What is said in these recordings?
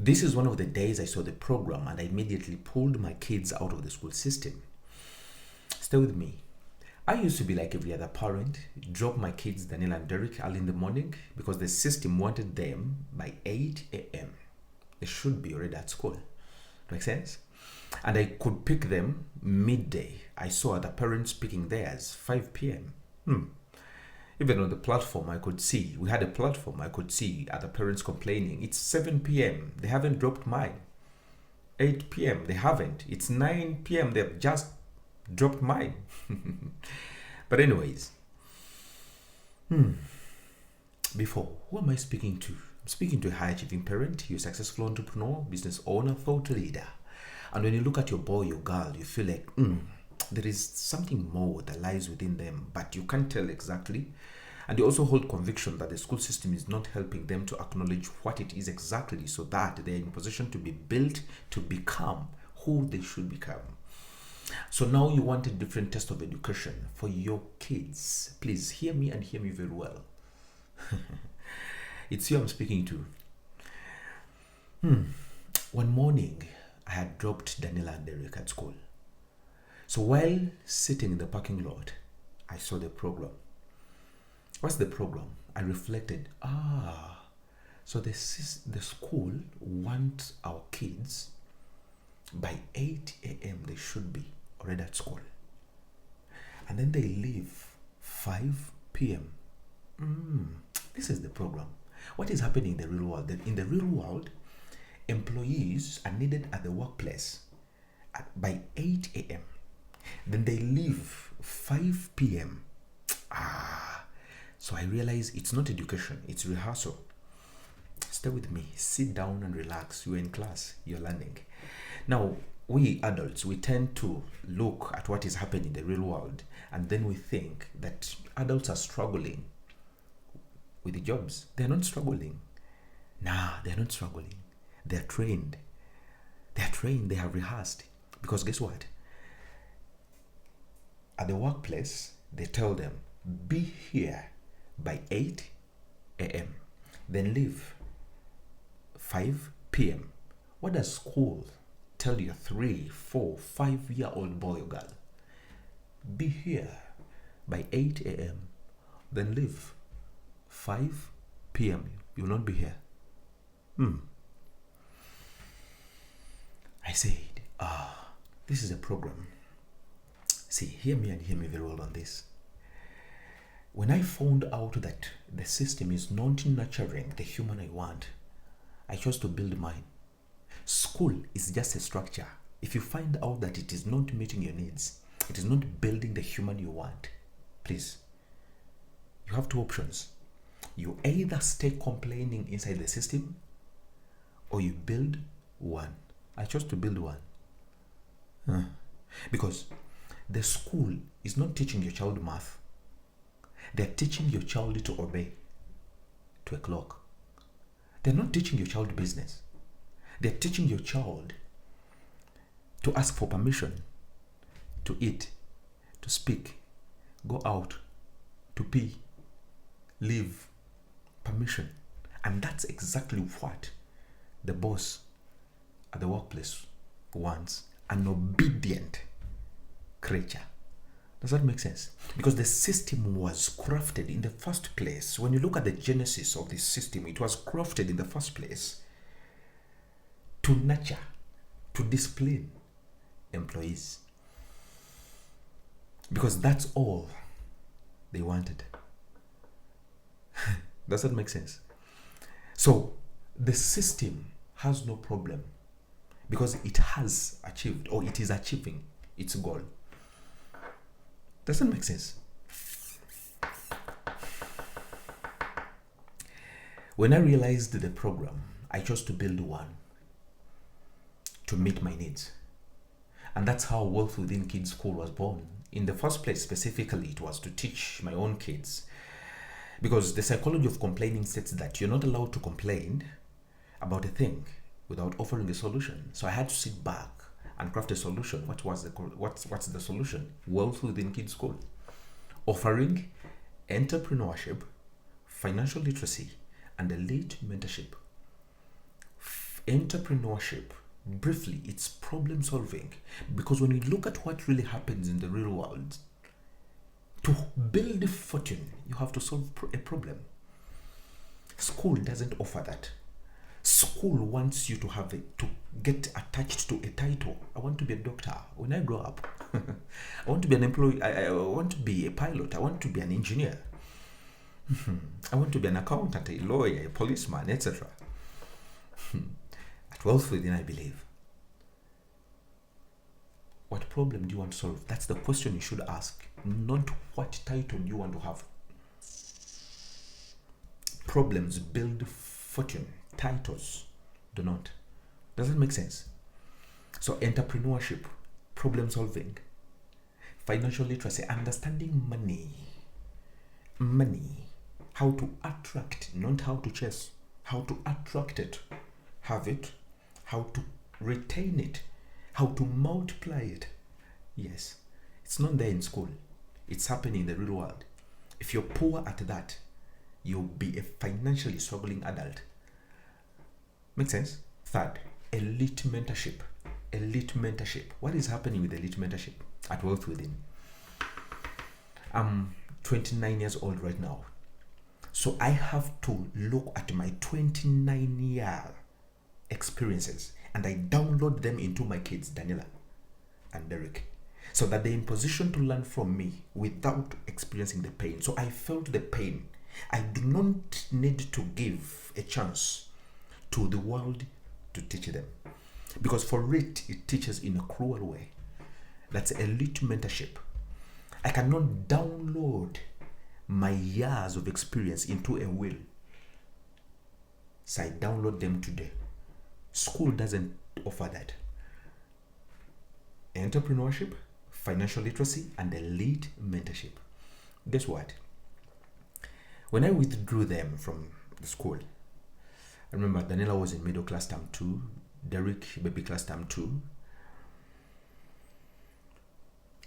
This is one of the days I saw the program and I immediately pulled my kids out of the school system. Stay with me. I used to be like every other parent, drop my kids, Daniel and Derek, early in the morning because the system wanted them by 8 a.m. They should be already at school. Make sense? And I could pick them midday. I saw other parents picking theirs 5 p.m. Even on the platform, we had a platform, I could see other parents complaining. It's 7 p.m. They haven't dropped mine. 8 p.m. They haven't. It's 9 p.m. They've just dropped mine. But anyways, before, who am I speaking to? I'm speaking to a high achieving parent, you're a successful entrepreneur, business owner, thought leader. And when you look at your boy, your girl, you feel like, there is something more that lies within them, but you can't tell exactly. And you also hold conviction that the school system is not helping them to acknowledge what it is exactly so that they're in position to be built to become who they should become. So now you want a different test of education for your kids. Please hear me and hear me very well. It's you I'm speaking to. One morning, I had dropped Daniela and Derek at school. So while sitting in the parking lot, I saw the program. What's the program? I reflected, so the school wants our kids by 8 a.m. they should be already at school. And then they leave 5 p.m. This is the program. What is happening in the real world? In the real world, employees are needed at the workplace by 8 a.m. Then they leave 5 p.m. So I realize it's not education, it's rehearsal. Stay with me, sit down and relax. You're in class, you're learning. Now, we adults, we tend to look at what is happening in the real world and then we think that adults are struggling with the jobs. They're not struggling. They're not struggling. They're trained. They're trained, they have rehearsed. Because guess what? At the workplace, they tell them, be here by 8 a.m. Then leave 5 p.m. What does school tell your 3, 4, 5-year-old boy or girl? Be here by 8 a.m. Then leave 5 p.m. You will not be here. I said, this is a program. See, hear me and hear me very well on this. When I found out that the system is not nurturing the human I want, I chose to build mine. School is just a structure. If you find out that it is not meeting your needs, it is not building the human you want, please, you have two options. You either stay complaining inside the system or you build one. I chose to build one. Because the school is not teaching your child math. They're teaching your child to obey to a clock. They're not teaching your child business. They're teaching your child to ask for permission to eat, to speak, go out, to pee, leave, permission. And that's exactly what the boss at the workplace wants. An obedient creature. Does that make sense? Because the system was crafted in the first place. When you look at the genesis of this system, it was crafted in the first place to nurture, to discipline employees. Because that's all they wanted. Does that make sense? So the system has no problem because it has achieved, or it is achieving, its goal. Does that make sense? When I realized the program, I chose to build one to meet my needs. And that's how Wealth Within Kids School was born. In the first place, specifically, it was to teach my own kids. Because the psychology of complaining states that you're not allowed to complain about a thing without offering a solution. So I had to sit back and craft a solution. What's the solution? Wealth Within Kids School. Offering entrepreneurship, financial literacy, and elite mentorship Entrepreneurship, briefly, it's problem solving. Because when you look at what really happens in the real world, to build a fortune, you have to solve a problem. School doesn't offer that. School wants you to to get attached to a title. I want to be a doctor when I grow up. I want to be an employee. I want to be a pilot. I want to be an engineer. I want to be an accountant, a lawyer, a policeman, etc. At WealthWithin, I believe. What problem do you want to solve? That's the question you should ask, not what title you want to have. Problems build fortune. Titles do not. Does that make sense? So entrepreneurship, problem solving, financial literacy, understanding money, how to attract, not how to chase, how to attract it, have it, how to retain it, how to multiply it. Yes, it's not there in school. It's happening in the real world. If you're poor at that, you'll be a financially struggling adult. Make sense? Third, elite mentorship. Elite mentorship. What is happening with elite mentorship at WealthWithin? I'm 29 years old right now. So I have to look at my 29-year experiences and I download them into my kids, Daniela and Derek, so that they're in position to learn from me without experiencing the pain. So I felt the pain. I do not need to give a chance to the world to teach them, because for it teaches in a cruel way. That's elite mentorship. I cannot download my years of experience into a will, so I download them today. School doesn't offer that. Entrepreneurship, financial literacy, and elite mentorship. Guess what? When I withdrew them from the school, I remember Daniela was in middle class term 2, Derek baby class term 2,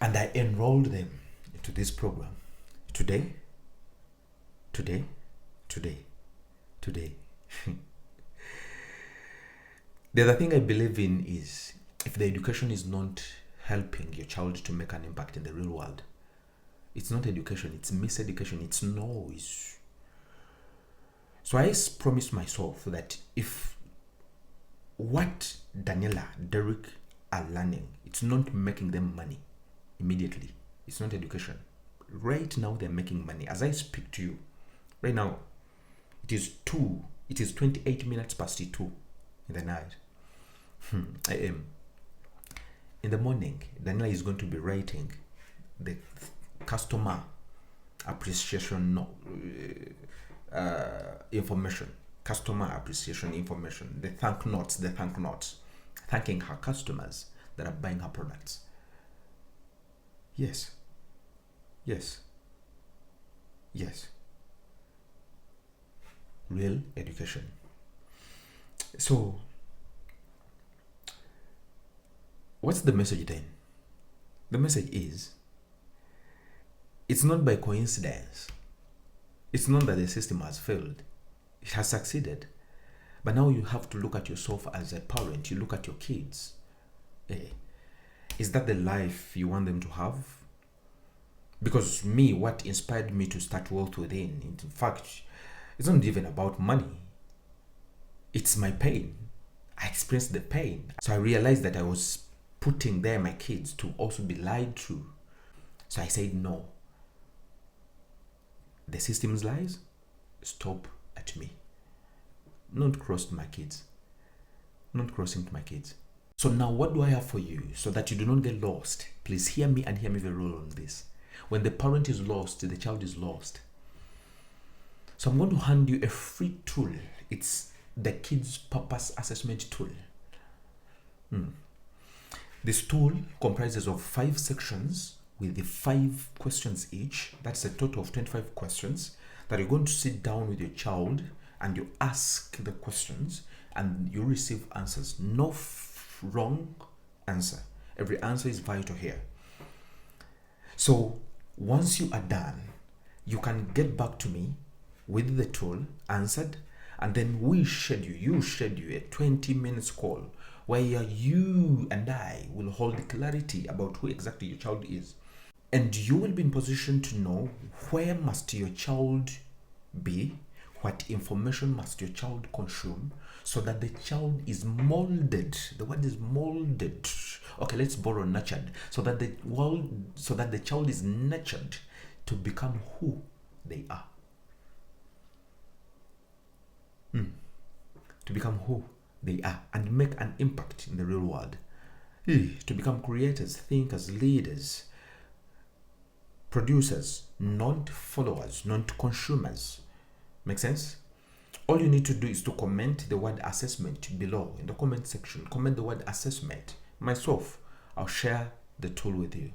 and I enrolled them into this program. Today. The other thing I believe in is, if the education is not helping your child to make an impact in the real world, it's not education, it's miseducation, it's noise. So I promised myself that if what Daniela, Derek are learning, it's not making them money immediately, it's not education. Right now they're making money. As I speak to you, right now, it is 28 minutes past 2 in the night. In the morning, Daniela is going to be writing the customer appreciation information, customer appreciation information, the thank notes, thanking her customers that are buying her products. Yes. Real education. So, what's the message then? The message is, it's not by coincidence. It's not that the system has failed. It has succeeded. But now you have to look at yourself as a parent. You look at your kids. Is that the life you want them to have? Because what inspired me to start WealthWithin, in fact, it's not even about money. It's my pain. I experienced the pain. So I realized that I was putting there my kids to also be lied to. So I said no. The system's lies, stop at me. Not crossing my kids. So now what do I have for you so that you do not get lost? Please hear me and hear me very well on this. When the parent is lost, the child is lost. So I'm going to hand you a free tool. It's the Kids Purpose Assessment Tool. This tool comprises of 5 sections with the 5 questions each. That's a total of 25 questions that you're going to sit down with your child and you ask the questions and you receive answers. No wrong answer. Every answer is vital here. So once you are done, you can get back to me with the tool answered, And then you schedule a 20 minutes call where you and I will hold clarity about who exactly your child is. And you will be in position to know where must your child be, what information must your child consume, so that the child is molded. The word is molded. Okay, let's borrow nurtured. So that the child is nurtured to become who they are. To become who they are and make an impact in the real world. To become creators, thinkers, leaders, producers, not followers, not consumers. Make sense? All you need to do is to comment the word assessment below in the comment section. Comment the word assessment. Myself, I'll share the tool with you.